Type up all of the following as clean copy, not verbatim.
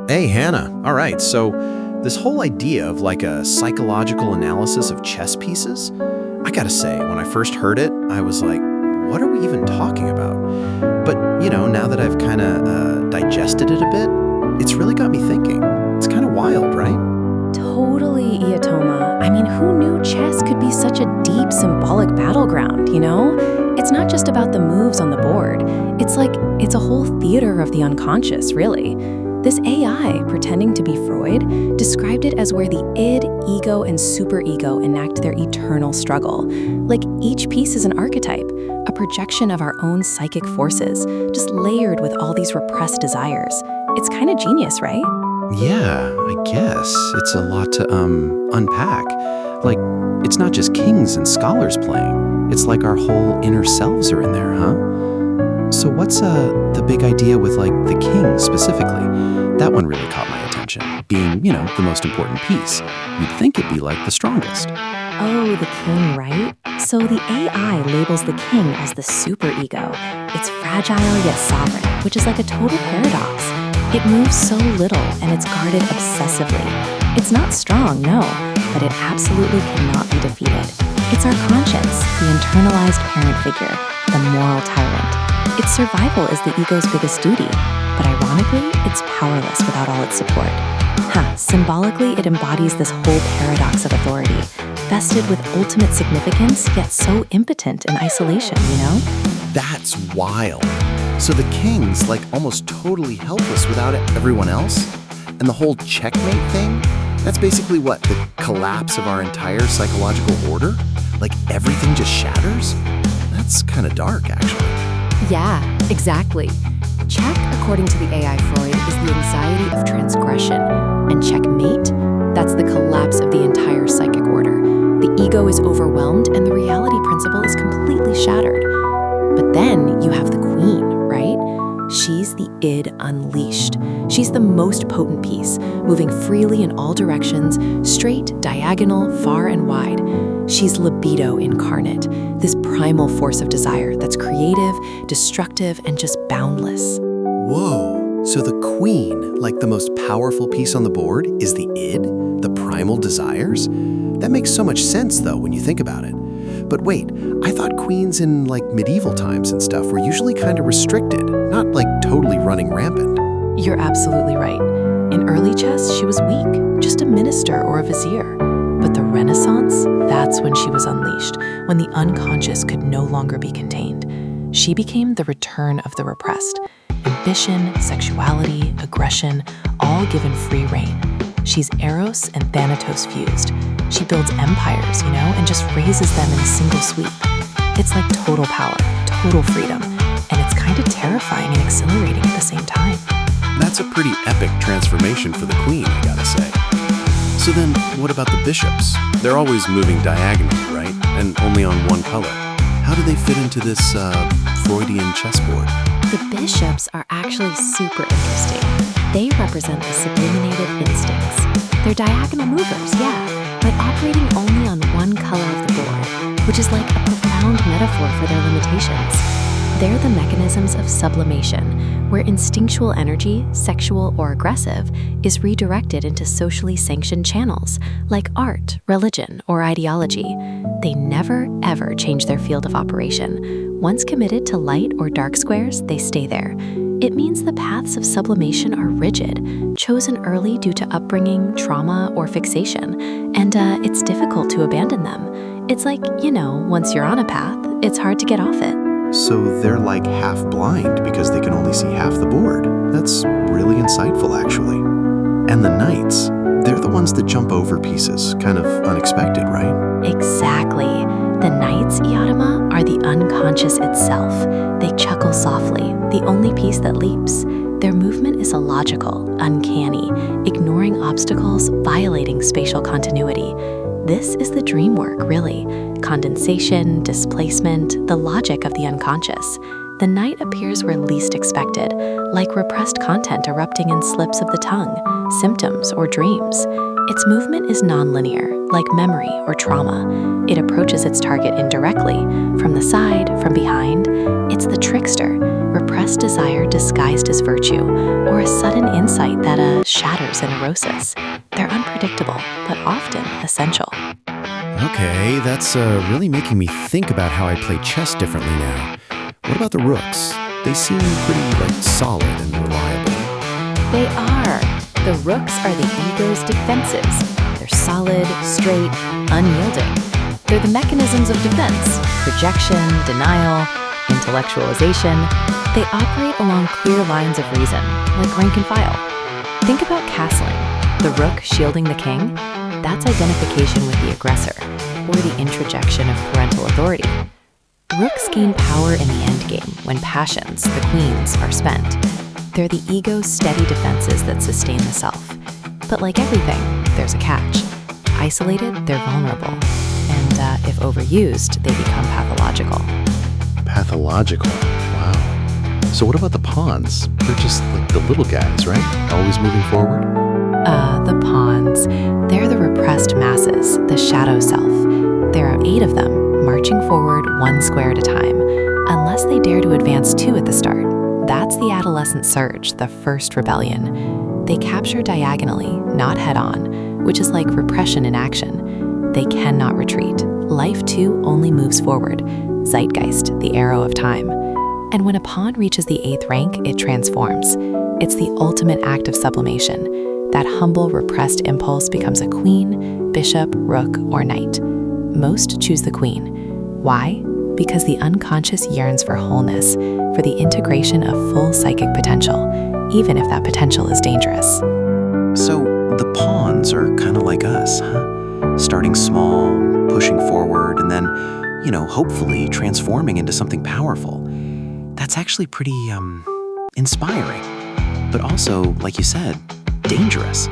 Hey, Hannah. All right, so this whole idea of like a psychological analysis of chess pieces, I gotta say, when I first heard it, I was like, what are we even talking about? But, now that I've kind of digested it a bit, it's really got me thinking. It's kind of wild, right? Totally, Iotama. I mean, who knew chess could be such a deep symbolic battleground, you know? It's not just about the moves on the board. It's a whole theater of the unconscious, really. This AI, pretending to be Freud, described it as where the id, ego, and superego enact their eternal struggle. Like each piece is an archetype, a projection of our own psychic forces, just layered with all these repressed desires. It's kind of genius, right? Yeah, I guess. It's a lot to, unpack. Like, it's not just kings and scholars playing. It's like our whole inner selves are in there, huh? So what's the big idea with, like, the king specifically? That one really caught my attention, being, the most important piece. You'd think it'd be, like, the strongest. Oh, the king, right? So the AI labels the king as the superego. It's fragile yet sovereign, which is like a total paradox. It moves so little and it's guarded obsessively. It's not strong, no, but it absolutely cannot be defeated. It's our conscience, the internalized parent figure, the moral tyrant. Its survival is the ego's biggest duty, but ironically, it's powerless without all its support. Symbolically, it embodies this whole paradox of authority, vested with ultimate significance, yet so impotent in isolation, That's wild. So the king's, like, almost totally helpless without everyone else? And the whole checkmate thing? That's basically what, the collapse of our entire psychological order? Like everything just shatters? That's kind of dark, actually. Yeah, exactly. Check, according to the AI Freud, is the anxiety of transgression. And checkmate, that's the collapse of the entire psychic order. The ego is overwhelmed and the reality principle is completely shattered. But then you have the queen, right? She's the id unleashed. She's the most potent piece, moving freely in all directions, straight, diagonal, far and wide. She's libido incarnate, this primal force of desire that's creative, destructive, and just boundless. Whoa, so the queen, like the most powerful piece on the board, is the id? The primal desires? That makes so much sense, though, when you think about it. But wait, I thought queens in, like, medieval times and stuff were usually kind of restricted, not, like, totally running rampant. You're absolutely right. In early chess, she was weak, just a minister or a vizier. But the Renaissance, that's when she was unleashed, when the unconscious could no longer be contained. She became the return of the repressed. Ambition, sexuality, aggression, all given free rein. She's Eros and Thanatos fused. She builds empires, and just raises them in a single sweep. It's like total power, total freedom, and it's kind of terrifying and exhilarating at the same time. That's a pretty epic transformation for the queen, I gotta say. So then, what about the bishops? They're always moving diagonally, right? And only on one color. How do they fit into this Freudian chessboard? The bishops are actually super interesting. They represent the subliminated instincts. They're diagonal movers, yeah, but operating only on one color of the board, which is like a profound metaphor for their limitations. They're the mechanisms of sublimation, where instinctual energy, sexual or aggressive, is redirected into socially sanctioned channels, like art, religion, or ideology. They never, ever change their field of operation. Once committed to light or dark squares, they stay there. It means the paths of sublimation are rigid, chosen early due to upbringing, trauma, or fixation, and it's difficult to abandon them. It's like, once you're on a path, it's hard to get off it. So they're like half blind because they can only see half the board. That's really insightful, actually. And the knights, they're the ones that jump over pieces, kind of unexpected, right? Exactly. The knights, Iotama, are the unconscious itself. They chuckle softly, the only piece that leaps. Their movement is illogical, uncanny, ignoring obstacles, violating spatial continuity. This is the dream work, really. Condensation, displacement, the logic of the unconscious. The knight appears where least expected, like repressed content erupting in slips of the tongue, symptoms, or dreams. Its movement is nonlinear, like memory or trauma. It approaches its target indirectly, from the side, from behind. It's the trickster, repressed desire disguised as virtue, or a sudden insight that shatters a neurosis. They're unpredictable, but often essential. Okay, that's really making me think about how I play chess differently now. What about the rooks? They seem pretty, solid and reliable. They are. The rooks are the ego's defenses. They're solid, straight, unyielding. They're the mechanisms of defense: projection, denial, intellectualization. They operate along clear lines of reason, like rank and file. Think about castling. The rook shielding the king? That's identification with the aggressor, or the introjection of parental authority. Rooks gain power in the endgame when passions, the queens, are spent. They're the ego's steady defenses that sustain the self. But like everything, there's a catch. Isolated, they're vulnerable. And if overused, they become pathological. Pathological. Wow. So what about the pawns? They're just like the little guys, right? Always moving forward? The pawns. They're the repressed masses, the shadow self. There are 8 of them, marching forward 1 square at a time, unless they dare to advance 2 at the start. That's the adolescent surge, the first rebellion. They capture diagonally, not head-on, which is like repression in action. They cannot retreat. Life, too, only moves forward. Zeitgeist, the arrow of time. And when a pawn reaches the 8th rank, it transforms. It's the ultimate act of sublimation. That humble, repressed impulse becomes a queen, bishop, rook, or knight. Most choose the queen. Why? Because the unconscious yearns for wholeness, for the integration of full psychic potential, even if that potential is dangerous. So, the pawns are kind of like us, huh? Starting small, pushing forward, and then, hopefully transforming into something powerful. That's actually pretty, inspiring. But also, like you said, dangerous.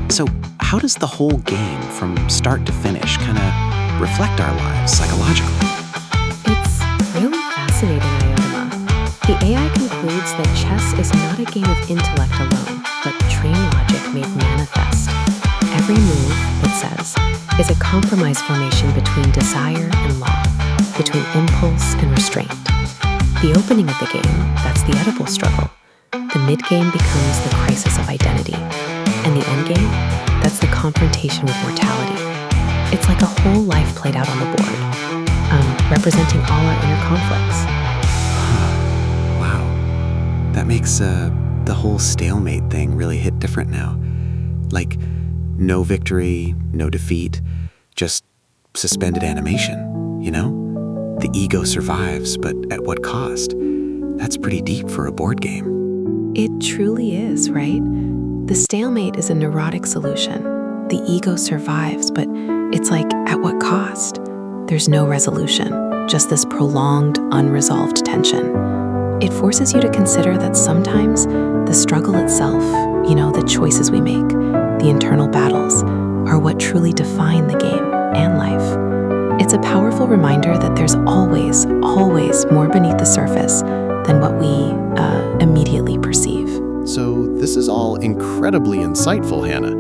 So, how does the whole game, from start to finish, kind of reflect our lives psychologically? It's really fascinating, Iotama. The AI concludes that chess is not a game of intellect alone, but dream logic made manifest. Every move, it says, is a compromise formation between desire and law, between impulse and restraint. The opening of the game, that's the edible struggle. The mid-game becomes the crisis of identity. And the endgame, that's the confrontation with mortality. It's like a whole life played out on the board, representing all our inner conflicts. Wow. That makes the whole stalemate thing really hit different now. Like, no victory, no defeat, just suspended animation, The ego survives, but at what cost? That's pretty deep for a board game. It truly is, right? The stalemate is a neurotic solution. The ego survives, but it's like, at what cost? There's no resolution, just this prolonged, unresolved tension. It forces you to consider that sometimes the struggle itself, the choices we make, the internal battles, are what truly define the game and life. It's a powerful reminder that there's always, always more beneath the surface than what we immediately perceive. So this is all incredibly insightful, Hannah.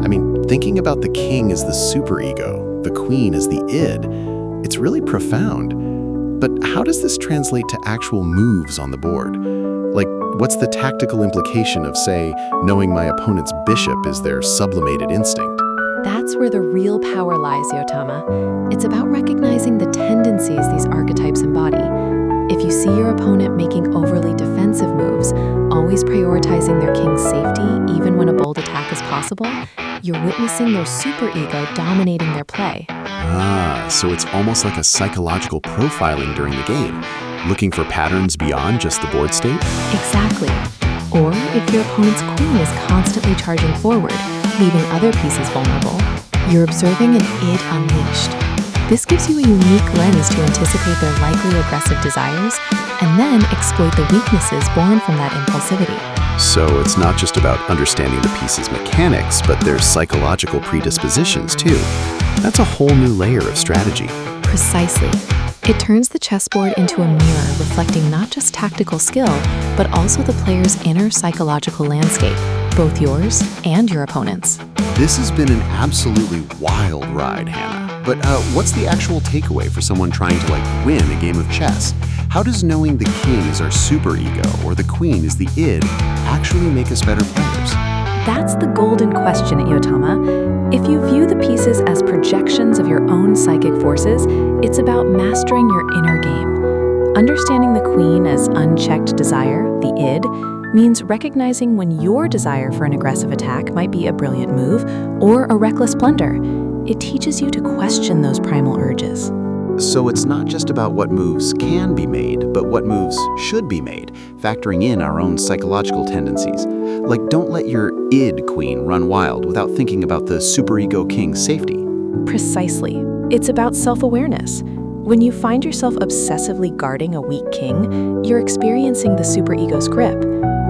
I mean, thinking about the king as the superego, the queen as the id, it's really profound. But how does this translate to actual moves on the board? Like, what's the tactical implication of, say, knowing my opponent's bishop is their sublimated instinct? That's where the real power lies, Iotama. It's about recognizing the tendencies these archetypes embody. If you see your opponent making overly defensive moves, always prioritizing their king's safety even when a bold attack is possible, you're witnessing their superego dominating their play. So it's almost like a psychological profiling during the game, looking for patterns beyond just the board state? Exactly. Or if your opponent's queen is constantly charging forward, leaving other pieces vulnerable, you're observing an id unleashed. This gives you a unique lens to anticipate their likely aggressive desires and then exploit the weaknesses born from that impulsivity. So it's not just about understanding the piece's mechanics, but their psychological predispositions too. That's a whole new layer of strategy. Precisely. It turns the chessboard into a mirror reflecting not just tactical skill, but also the player's inner psychological landscape, both yours and your opponent's. This has been an absolutely wild ride, Hannah. but what's the actual takeaway for someone trying to win a game of chess? How does knowing the king is our superego or the queen is the id actually make us better players? That's the golden question, Iotama. If you view the pieces as projections of your own psychic forces, it's about mastering your inner game. Understanding the queen as unchecked desire, the id, means recognizing when your desire for an aggressive attack might be a brilliant move or a reckless blunder. It teaches you to question those primal urges. So it's not just about what moves can be made, but what moves should be made, factoring in our own psychological tendencies. Like, don't let your id queen run wild without thinking about the superego king's safety. Precisely. It's about self-awareness. When you find yourself obsessively guarding a weak king, you're experiencing the superego's grip.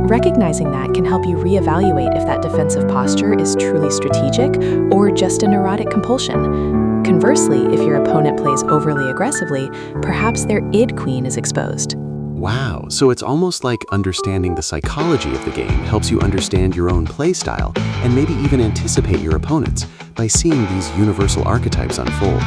Recognizing that can help you reevaluate if that defensive posture is truly strategic or just a neurotic compulsion. Conversely, if your opponent plays overly aggressively, perhaps their id queen is exposed. Wow, so it's almost like understanding the psychology of the game helps you understand your own play style and maybe even anticipate your opponents by seeing these universal archetypes unfold.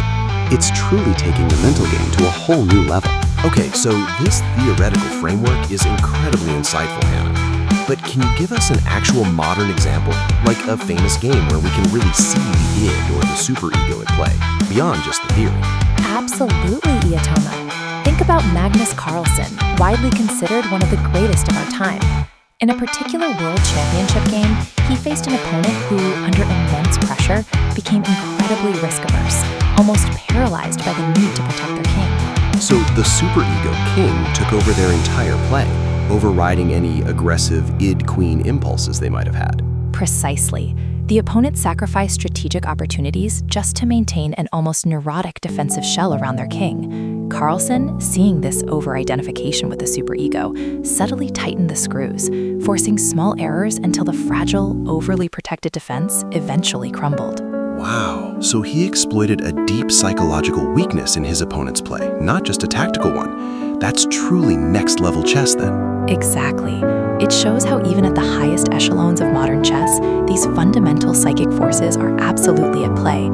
It's truly taking the mental game to a whole new level. Okay, so this theoretical framework is incredibly insightful, Hannah. But can you give us an actual modern example, like a famous game where we can really see the id or the superego at play, beyond just the theory? Absolutely, Iotama. Think about Magnus Carlsen, widely considered one of the greatest of our time. In a particular World Championship game, he faced an opponent who, under immense pressure, became incredibly risk-averse, almost paralyzed by the need to protect their king. So the superego king took over their entire play, overriding any aggressive id queen impulses they might have had. Precisely. The opponent sacrificed strategic opportunities just to maintain an almost neurotic defensive shell around their king. Carlsen, seeing this over-identification with the superego, subtly tightened the screws, forcing small errors until the fragile, overly protected defense eventually crumbled. Wow, so he exploited a deep psychological weakness in his opponent's play, not just a tactical one. That's truly next-level chess then. Exactly. It shows how even at the highest echelons of modern chess, these fundamental psychic forces are absolutely at play,